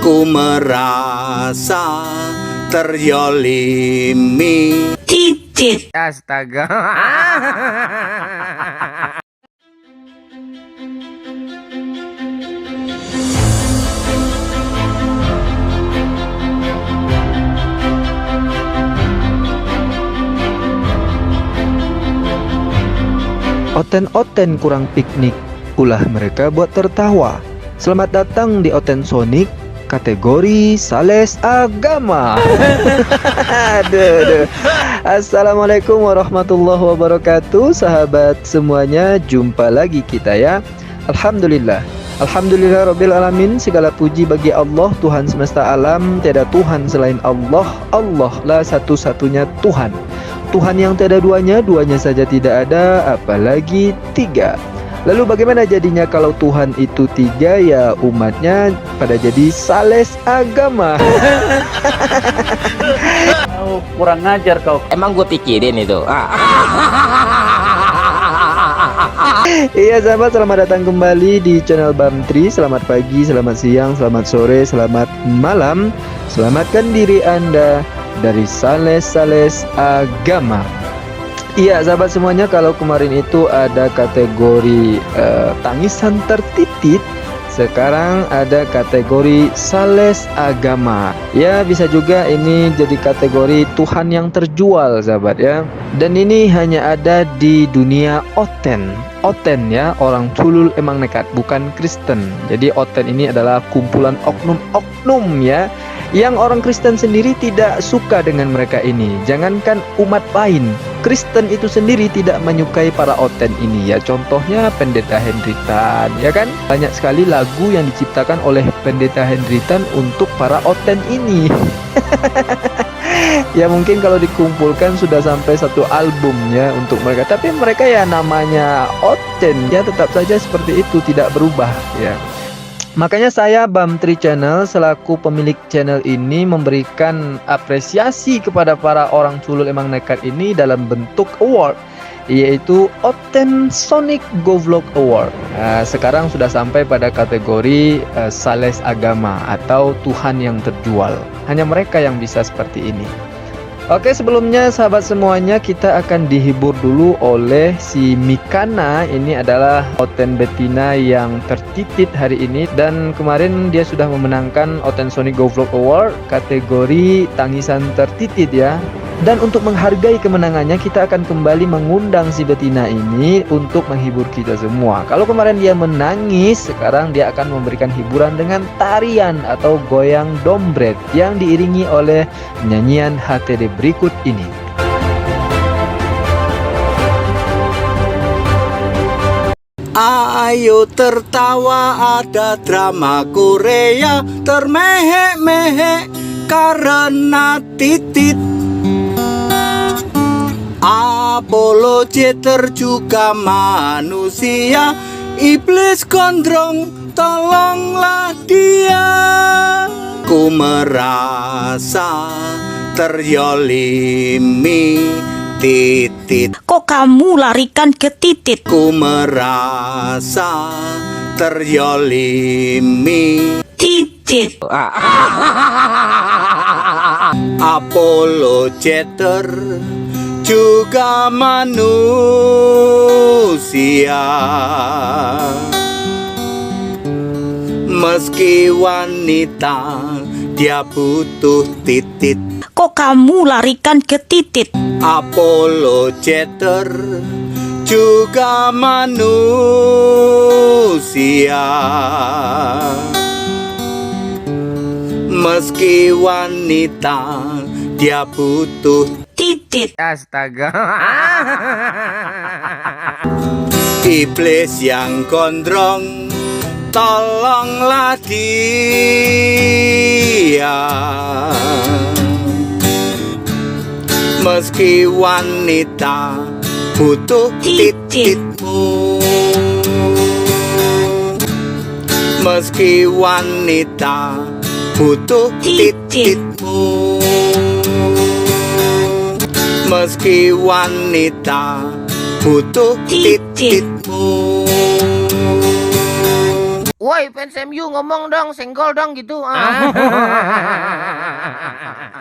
Ku merasa terzolimi. Titit. Astaga. Oten-oten kurang piknik, ulah mereka buat tertawa. Selamat datang di Oten Sonic, kategori Sales Agama. Aduh. Assalamualaikum warahmatullahi wabarakatuh, sahabat semuanya. Jumpa lagi kita ya. Alhamdulillah Rabbil Alamin. Segala puji bagi Allah, Tuhan semesta alam. Tiada Tuhan selain Allah. Allah lah satu-satunya Tuhan. Tuhan yang tiada duanya, duanya saja tidak ada, apalagi tiga. Lalu bagaimana jadinya kalau Tuhan itu tiga? Ya umatnya pada jadi sales agama. Kurang ngajar kau. Emang gue pikirin itu. Iya sahabat, selamat datang kembali di channel Bamtri. Selamat pagi, selamat siang, selamat sore, selamat malam. Selamatkan diri Anda dari sales-sales agama. Iya sahabat semuanya, kalau kemarin itu ada kategori tangisan tertitit, sekarang ada kategori sales agama. Ya bisa juga ini jadi kategori Tuhan yang terjual sahabat ya. Dan ini hanya ada di dunia Oten. Oten ya, orang culul emang nekat, bukan Kristen. Jadi Oten ini adalah kumpulan oknum-oknum ya, yang orang Kristen sendiri tidak suka dengan mereka ini. Jangankan umat lain, Kristen itu sendiri tidak menyukai para Oten ini ya. Contohnya Pendeta Hendritan ya kan. Banyak sekali lagu yang diciptakan oleh Pendeta Hendritan untuk para Oten ini. Ya mungkin kalau dikumpulkan sudah sampai satu album ya untuk mereka. Tapi mereka ya namanya Oten ya, tetap saja seperti itu, tidak berubah ya. Makanya saya Bamtri Channel selaku pemilik channel ini memberikan apresiasi kepada para orang culul emang nekat ini dalam bentuk award, yaitu Oten Sonic Go Vlog Award. Nah, sekarang sudah sampai pada kategori sales agama atau Tuhan yang terjual. Hanya mereka yang bisa seperti ini. Oke, sebelumnya sahabat semuanya, kita akan dihibur dulu oleh si Mikana. Ini adalah Oten betina yang tertitit hari ini, dan kemarin dia sudah memenangkan Oten Sonic Go Vlog Award kategori tangisan tertitit ya. Dan untuk menghargai kemenangannya, kita akan kembali mengundang si betina ini untuk menghibur kita semua. Kalau kemarin dia menangis, sekarang dia akan memberikan hiburan dengan tarian atau goyang dombret yang diiringi oleh nyanyian HTD berikut ini. Ayo tertawa, ada drama Korea termehek-mehek karena titit. Apollo Jeter juga manusia, iblis gondrong, tolonglah dia. Ku merasa terzolimi, titit. Kok kamu larikan ke titit? Ku merasa terzolimi, Titit. Apollo Jeter juga manusia, meski wanita dia butuh titit. Kok kamu larikan ke titit? Apollo Jeter juga manusia, meski wanita dia butuh Titit. Astaga. iblis yang gondrong, tolonglah dia. Meski wanita butuh tititmu, meski wanita butuh tititmu, meski wanita butuh tititmu. Woi fans MU ngomong dong, senggol dong gitu.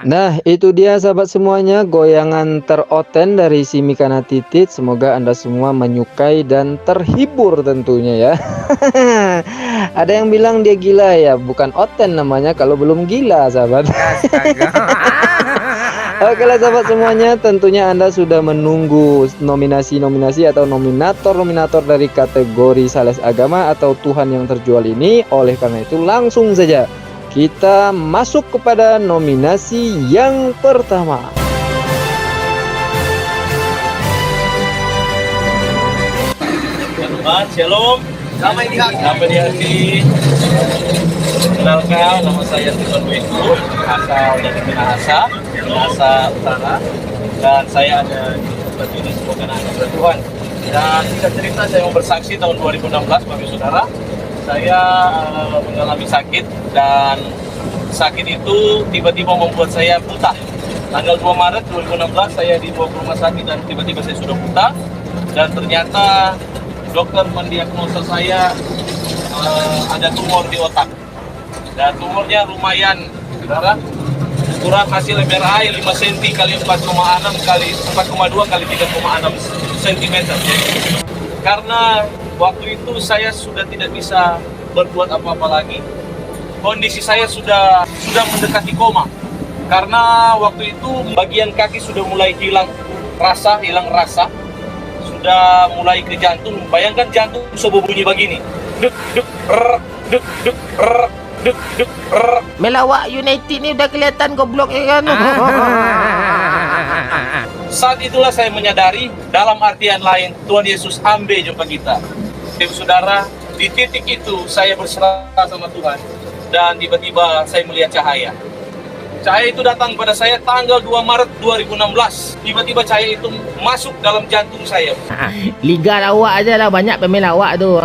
Nah, itu dia sahabat semuanya, goyangan teroten dari si Mikana Titit. Semoga Anda semua menyukai dan terhibur tentunya ya. Ada yang bilang dia gila ya, bukan oten namanya kalau belum gila sahabat. Oke lah sahabat semuanya, tentunya Anda sudah menunggu nominasi-nominasi atau nominator-nominator dari kategori Sales Agama atau Tuhan yang terjual ini. Oleh karena itu langsung saja kita masuk kepada nominasi yang pertama. Shalom, damai di hati. Kenalkan, nama saya Stephen Weku, asal dari Minahasa Utara, dan saya ada di tempat ini sebagai anak Tuhan. Dan singkat cerita, saya mau bersaksi tahun 2016, Bapak Saudara, saya mengalami sakit, dan sakit itu tiba-tiba membuat saya buta. Tanggal 2 Maret 2016 saya dibawa ke rumah sakit dan tiba-tiba saya sudah buta, dan ternyata dokter mendiagnosa saya ada tumor di otak. Dan tumornya lumayan, saudara. Ukuran hasil MRI 5 cm kali 4,6 kali 4,2 kali 3,6 cm. Karena waktu itu saya sudah tidak bisa berbuat apa-apa lagi. Kondisi saya sudah mendekati koma. Karena waktu itu bagian kaki sudah mulai hilang rasa, sudah mulai ke jantung. Bayangkan jantung berbunyi begini. Duk duk duk duk duk duk. Melawak United ni udah kelihatan goblok ya kan. Saat itulah saya menyadari, dalam artian lain Tuhan Yesus ambil jumpa kita. Saudara, di titik itu saya berserah sama Tuhan dan tiba-tiba saya melihat cahaya. Cahaya itu datang pada saya tanggal 2 Maret 2016. Tiba-tiba cahaya itu masuk dalam jantung saya. Liga lawak aja lah, banyak pemain lawak tu.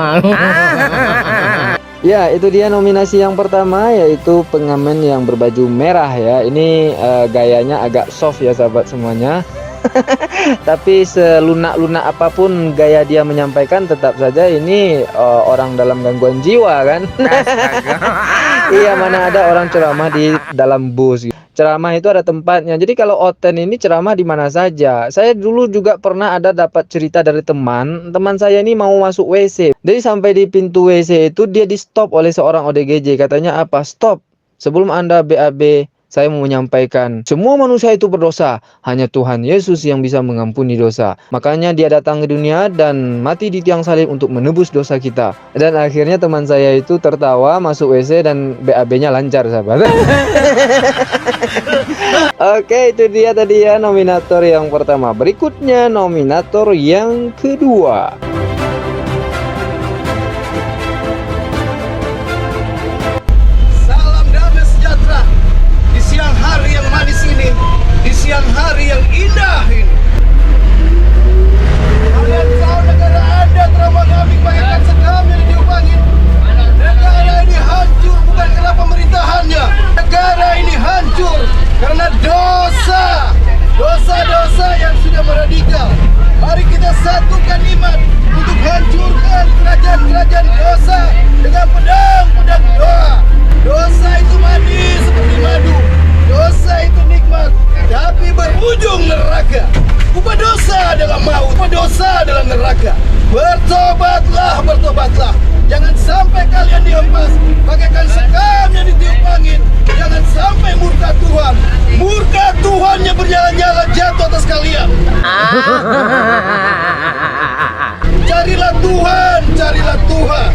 Ya, itu dia nominasi yang pertama, yaitu pengamen yang berbaju merah ya. Ini gayanya agak soft ya sahabat semuanya. Tapi selunak-lunak apapun gaya dia menyampaikan, tetap saja ini orang dalam gangguan jiwa kan. Iya, mana ada orang ceramah di dalam bus. Ceramah itu ada tempatnya. Jadi kalau Oten ini ceramah di mana saja. Saya dulu juga pernah ada dapat cerita dari teman saya ini mau masuk WC. Jadi sampai di pintu WC itu dia di stop oleh seorang ODGJ. Katanya apa? Stop. Sebelum Anda BAB, saya mau menyampaikan, semua manusia itu berdosa, hanya Tuhan Yesus yang bisa mengampuni dosa. Makanya dia datang ke dunia dan mati di tiang salib untuk menebus dosa kita. Dan akhirnya teman saya itu tertawa, masuk WC dan BAB-nya lancar sahabat. Oke, itu dia tadi ya nominator yang pertama. Berikutnya nominator yang kedua. Siang hari yang manis ini, di siang hari yang indah ini, kalian tahu negara Anda terombang-ambing bagaikan sekam yang diubangin. Negara ini hancur bukan karena pemerintahannya. Negara ini hancur karena dosa-dosa yang sudah meradikal. Mari kita satukan iman untuk hancurkan kerajaan-kerajaan dosa dengan pedang doa. Dosa itu manis seperti madu. Dosa itu nikmat, tapi berujung neraka. Upah dosa adalah maut, upah dosa adalah neraka. Bertobatlah, bertobatlah. Jangan sampai kalian dihempas bagaikan sekam yang ditiup angin. Jangan sampai murka Tuhan, murka Tuhannya bernyala-nyala jatuh atas kalian. Carilah Tuhan, carilah Tuhan.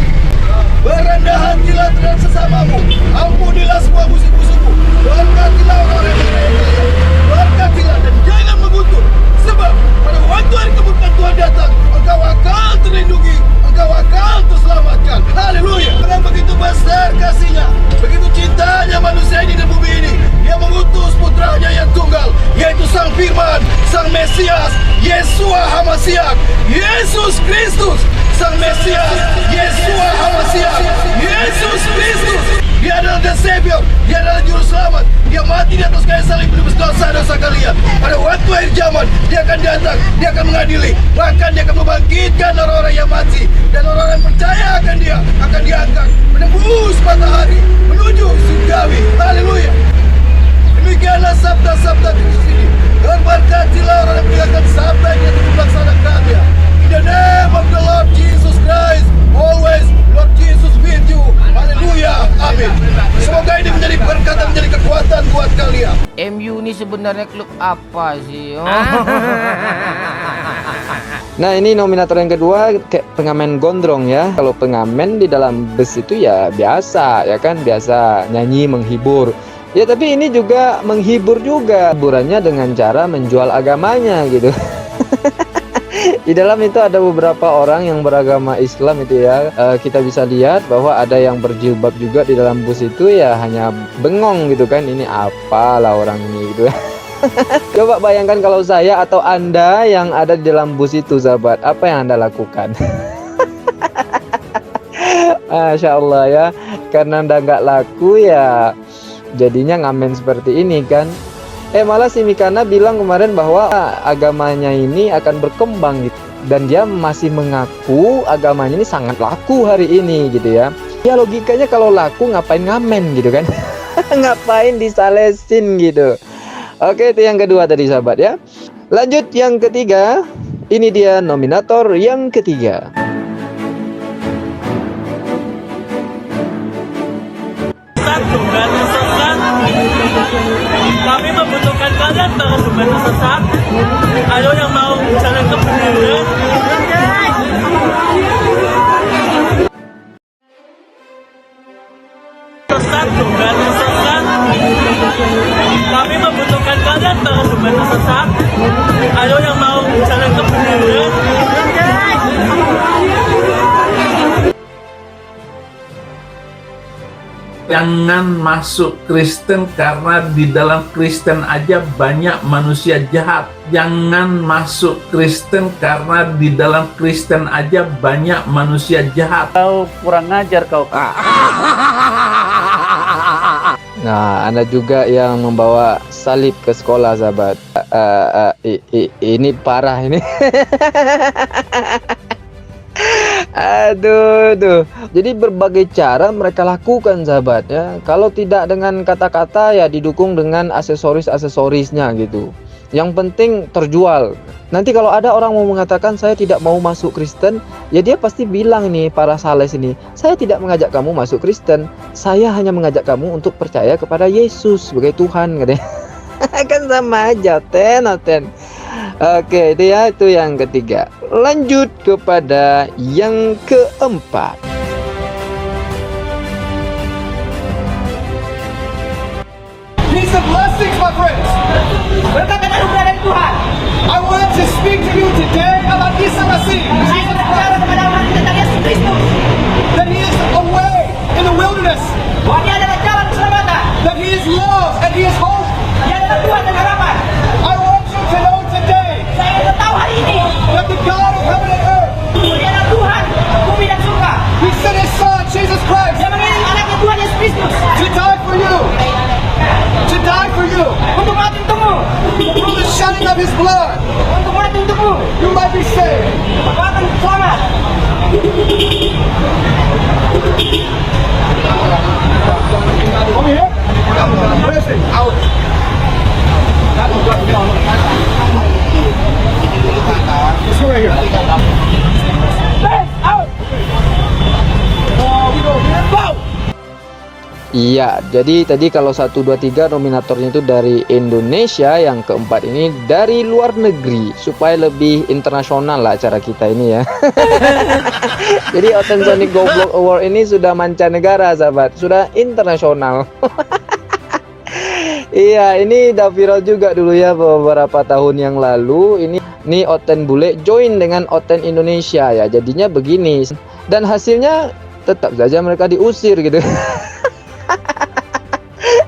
Berendah hatilah terhadap sesamamu. Ampunilah semua musuh-musuhmu. Berkatilah orang yang menganiaya kalian. Berkatilah dan jangan mengutuk. Sebab pada waktu hari kebutuhan Tuhan datang, engkau akan terlindungi, engkau akan terselamatkan. Haleluya. Dengan begitu besar kasihnya, begitu cintanya manusia ini di bumi ini, dia mengutus putranya yang tunggal, yaitu Sang Firman, Sang Mesias, Yeshua HaMashiach, Yesus Kristus, Sang Mesias, Yeshua HaMashiach, Yesus Kristus. Dia adalah the Savior, dia adalah Juru Selamat, Dia mati di atas kayu salib menebus dosa-dosa kalian. Pada waktu akhir zaman, dia akan datang, dia akan mengadili. Bahkan dia akan membangkitkan orang-orang yang mati. Dan orang-orang yang percaya akan dia akan diangkat menembus matahari menuju surgawi. Haleluya. Demikianlah sabda-sabda Kristus ini. Berberkatilah orang yang mendengarkan sabda ini untuk melaksanakannya. In the name of the Lord Jesus Christ, always Lord Jesus with you. Haleluya. Amin. Semoga ini menjadi berkat dan menjadi kekuatan buat kalian. MU ni sebenarnya klub apa sih? Oh. Nah, ini nominator yang kedua, kayak pengamen gondrong ya. Kalau pengamen di dalam bus itu ya biasa, ya kan, biasa nyanyi menghibur. Ya, tapi ini juga menghibur juga. Hiburannya dengan cara menjual agamanya gitu. Di dalam itu ada beberapa orang yang beragama Islam itu ya. Kita bisa lihat bahwa ada yang berjilbab juga di dalam bus itu ya, hanya bengong gitu kan. Ini apalah orang ini gitu. Coba bayangkan kalau saya atau Anda yang ada di dalam bus itu, sahabat, apa yang Anda lakukan? Masya Allah ya. Karena Anda nggak laku ya, jadinya ngamen seperti ini kan. Malah si Mikana bilang kemarin bahwa agamanya ini akan berkembang gitu. Dan dia masih mengaku agamanya ini sangat laku hari ini gitu ya. Ya logikanya kalau laku ngapain ngamen gitu kan. Ngapain disalesin gitu. Oke, itu yang kedua tadi sahabat ya. Lanjut yang ketiga. Ini dia nominator yang ketiga. Satu dan sesat. Kami membutuhkan kalian para sumber sesat. Ayo yang mau jalan ke benar. Satu dan sesat. Kami membutuhkan kalian para sumber sesat. Ayo yang mau jalan ke benar. Jangan masuk Kristen karena di dalam Kristen aja banyak manusia jahat. Jangan masuk Kristen karena di dalam Kristen aja banyak manusia jahat. Kau kurang ngajar kau. Nah, Anda juga yang membawa salib ke sekolah, sahabat. Ini parah ini. Aduh. Jadi berbagai cara mereka lakukan, sahabat ya. Kalau tidak dengan kata-kata ya didukung dengan aksesoris-aksesorisnya gitu. Yang penting terjual. Nanti kalau ada orang mau mengatakan saya tidak mau masuk Kristen, ya dia pasti bilang nih, para sales ini, saya tidak mengajak kamu masuk Kristen, saya hanya mengajak kamu untuk percaya kepada Yesus sebagai Tuhan, katanya. Kan sama aja, ten. Oke, itu ya, itu yang ketiga. Lanjut kepada yang keempat. Peace and blessings, my friends. Berkat dan anugerah dari Tuhan. I want to speak to you today about Isa Masih. Saya berbicara kepada umat tentang Yesus Kristus. That he is a way in the wilderness. Bahwa Dia adalah jalan keselamatan. That he is love and he is hope. Dia adalah Tuhan dan harapan. I want you to know today Saya ingin tahu hari ini. that the God of heaven and earth, Dia adalah Tuhan bumi dan surga. he sent his son, Jesus Christ, Dia mengirim anaknya Tuhan Yesus Kristus. to die for you. To die for you. Untuk mati untukmu. Through the shedding of his blood, Untuk mati untukmu. you might be saved. Kau akan selamat. Over here. Listen, out. Let's go right here. Out. We go here. Go. Iya, jadi tadi kalau 1, 2, 3 nominatornya itu dari Indonesia, yang keempat ini dari luar negeri, supaya lebih internasional lah acara kita ini ya. Jadi Oten Sonic Goblok Award ini sudah mancanegara, sahabat, sudah internasional. Iya, ini udah viral juga dulu ya beberapa tahun yang lalu. Ini Oten bule join dengan Oten Indonesia ya, jadinya begini. Dan hasilnya tetap saja mereka diusir gitu.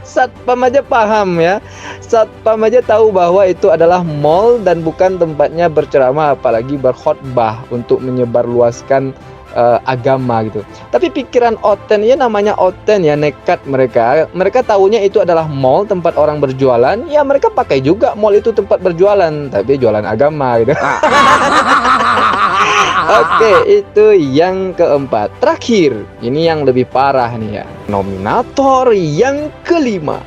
Satpam aja paham ya. Satpam aja tahu bahwa itu adalah mall dan bukan tempatnya berceramah, apalagi berkhotbah untuk menyebarluaskan agama gitu. Tapi pikiran Oten ya, namanya Oten ya, nekat mereka. Mereka tahunya itu adalah mall, tempat orang berjualan. Ya mereka pakai juga mall itu tempat berjualan, tapi jualan agama gitu. Oke, itu yang keempat. Terakhir, ini yang lebih parah nih ya. Nominator yang kelima.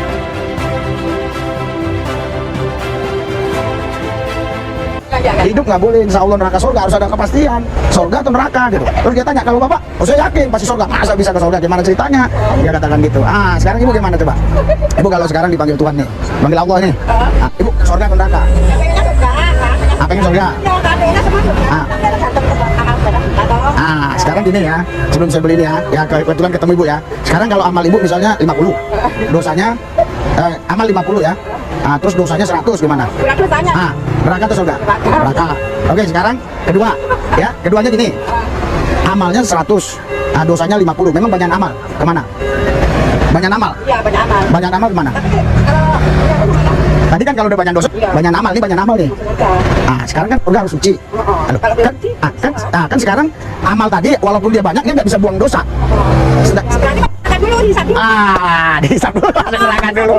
Hidup nggak boleh, insya Allah neraka surga, harus ada kepastian surga atau neraka gitu. Terus dia tanya, kalau bapak, oh saya yakin pasti surga, masa bisa ke surga, gimana ceritanya? Dia katakan gitu. Sekarang ibu gimana coba? Ibu kalau sekarang dipanggil Tuhan nih, panggil Allah nih, ibu surga atau neraka? Pengen surga. Sekarang gini ya, sebelum saya beli ini ya kebetulan ketemu ibu ya. Sekarang kalau amal ibu misalnya 50, dosanya amal 50 ya. Terus dosanya 100 gimana? Neraka atau surga? Neraka. Oke, sekarang kedua ya. Keduanya gini. Amalnya 100. Dosanya 50. Memang banyak amal. Kemana? Banyak amal? Iya, banyak amal. Banyak amal kemana? Tadi kan kalau udah banyak dosa, banyak amal nih, banyak amal nih. Sekarang kan surga harus suci. Kan sekarang amal tadi walaupun dia banyak, dia nggak bisa buang dosa. Dihisap dulu, masuk neraka dulu.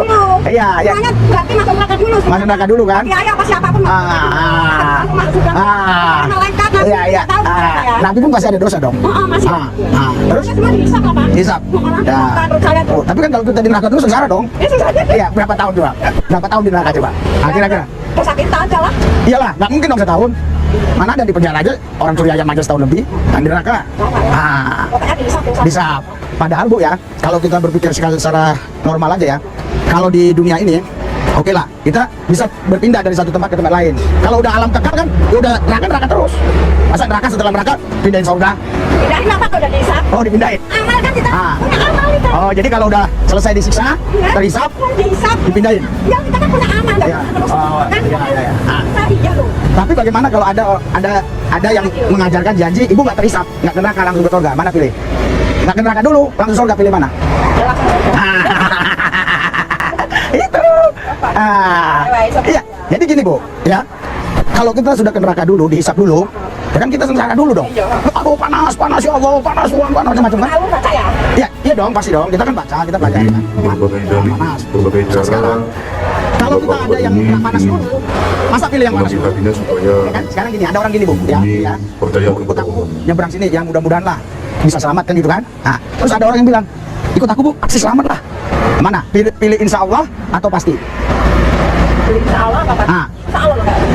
Iya, iya. Berarti masuk neraka dulu. Masuk neraka dulu kan? Iya, apa siapapun iya, iya. Nanti pun pasti ada dosa dong. Masih. Terus dihisap apa? Dihisap. Tapi kan kalau kita di neraka dulu sengsara dong. Iya, berapa tahun coba? Berapa tahun di neraka coba? Kira-kira. Dosa kita aja lah. Iyalah, nggak mungkin dong setahun. Mana ada di penjara aja orang curi ayam aja setahun lebih, kan di neraka. Dihisap. Padahal Bu ya, kalau kita berpikir secara normal aja ya, kalau di dunia ini, oke lah, kita bisa berpindah dari satu tempat ke tempat lain. Kalau udah alam kekal kan, ya udah neraka terus. Masa neraka setelah neraka pindahin surga? Pindahin apa kalau udah dihisap? Oh, dipindahin. Amal kan kita punya amal itu. Oh, jadi kalau udah selesai disiksa, terhisap, dipindahin. Ya kita kan punya amal kan. Iya. Iya loh. Tapi bagaimana kalau ada yang mengajarkan janji, ibu nggak terhisap, nggak ke neraka langsung ke surga, mana pilih? Nggak ke neraka dulu, langsung surga, pilih mana? Itu. Iya, jadi gini Bu, ya. Kalau kita sudah ke neraka dulu, dihisap dulu, ya kan kita sengsara dulu dong. Aduh panas ya Allah, panas macam-macam kan? Iya dong, pasti dong. Kita kan baca, kita belajar kan. Panas. Sekarang kalau kita ada yang nggak panas dulu, masa pilih yang panas dulu? Ya kan? Sekarang gini, ada orang gini Bu, ya. Ikut aku nyebrang sini, yang mudah-mudahan lah bisa selamat kan gitu kan? Terus ada orang yang bilang, ikut aku Bu, pasti selamat lah. Mana? Pilih insya Allah atau pasti? Pilih insya Allah apa pasti? Insya Allah enggak.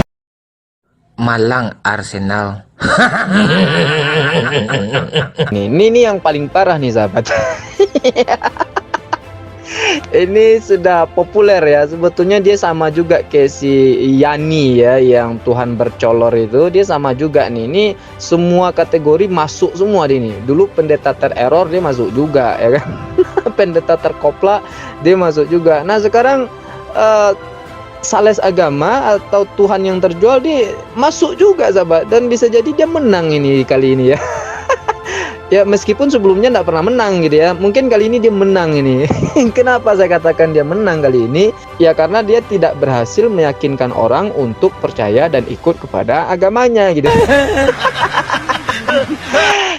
Malang Arsenal. Ini yang paling parah nih sahabat. Ini sudah populer ya. Sebetulnya dia sama juga kayak si Yani ya, yang Tuhan bercolor itu. Dia sama juga nih. Ini semua kategori masuk semua di ini. Dulu pendeta tereror dia masuk juga ya kan. Pendeta terkopla dia masuk juga. Nah sekarang sales agama atau Tuhan yang terjual dia masuk juga sahabat, dan bisa jadi dia menang ini kali ini ya. Ya meskipun sebelumnya tidak pernah menang gitu ya, mungkin kali ini dia menang ini. Kenapa saya katakan dia menang kali ini? Ya karena dia tidak berhasil meyakinkan orang untuk percaya dan ikut kepada agamanya gitu.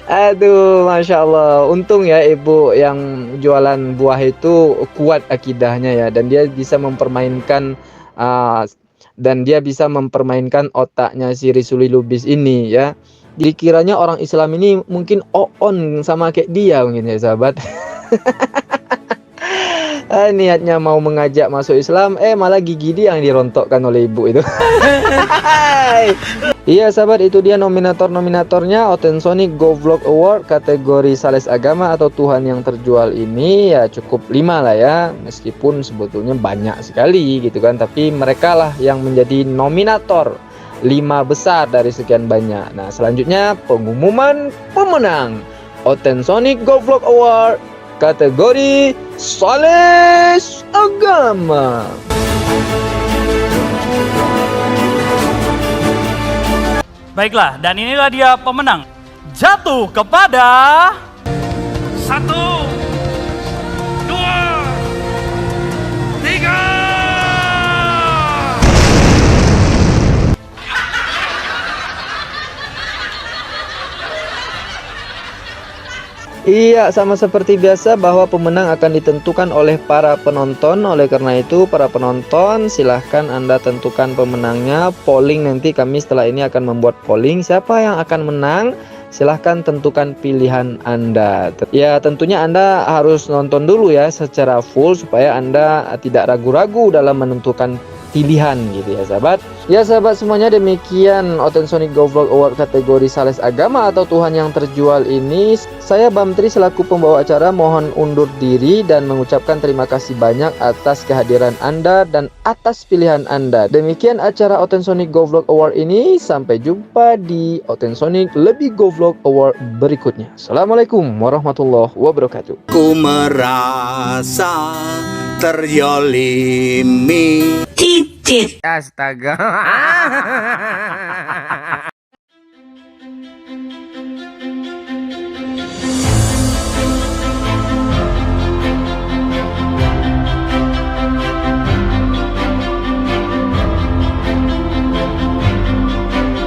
Aduh, Masya Allah. Untung ya ibu yang jualan buah itu kuat akidahnya ya, dan dia bisa mempermainkan otaknya si Risuli Lubis ini ya. Dikiranya orang Islam ini mungkin on sama kayak dia mungkin ya sahabat. Niatnya mau mengajak masuk Islam, malah gigi dia yang dirontokkan oleh ibu itu. Iya sahabat, itu dia nominatornya Otensonic Go Vlog Award kategori sales agama atau Tuhan yang terjual ini. Ya cukup 5 lah ya, meskipun sebetulnya banyak sekali gitu kan, tapi mereka lah yang menjadi nominator 5 besar dari sekian banyak. Nah selanjutnya pengumuman pemenang Otensonic Go Vlog Award kategori sales agama. Baiklah, dan inilah dia pemenang. Jatuh kepada 1, 2, 3. Iya, sama seperti biasa bahwa pemenang akan ditentukan oleh para penonton. Oleh karena itu, para penonton silahkan Anda tentukan pemenangnya. Polling nanti kami setelah ini akan membuat polling. Siapa yang akan menang? Silahkan tentukan pilihan Anda. Ya, tentunya Anda harus nonton dulu ya secara full supaya Anda tidak ragu-ragu dalam menentukan pilihan gitu ya sahabat. Ya sahabat semuanya, demikian Otensonic Go Vlog Award kategori Sales Agama atau Tuhan yang terjual ini. Saya Bam Tri selaku pembawa acara mohon undur diri dan mengucapkan terima kasih banyak atas kehadiran Anda dan atas pilihan Anda. Demikian acara Otensonic Go Vlog Award ini. Sampai jumpa di Otensonic Lebih Go Vlog Award berikutnya. Assalamualaikum warahmatullahi wabarakatuh. Ku merasa teryolimi. Titit. Astaga.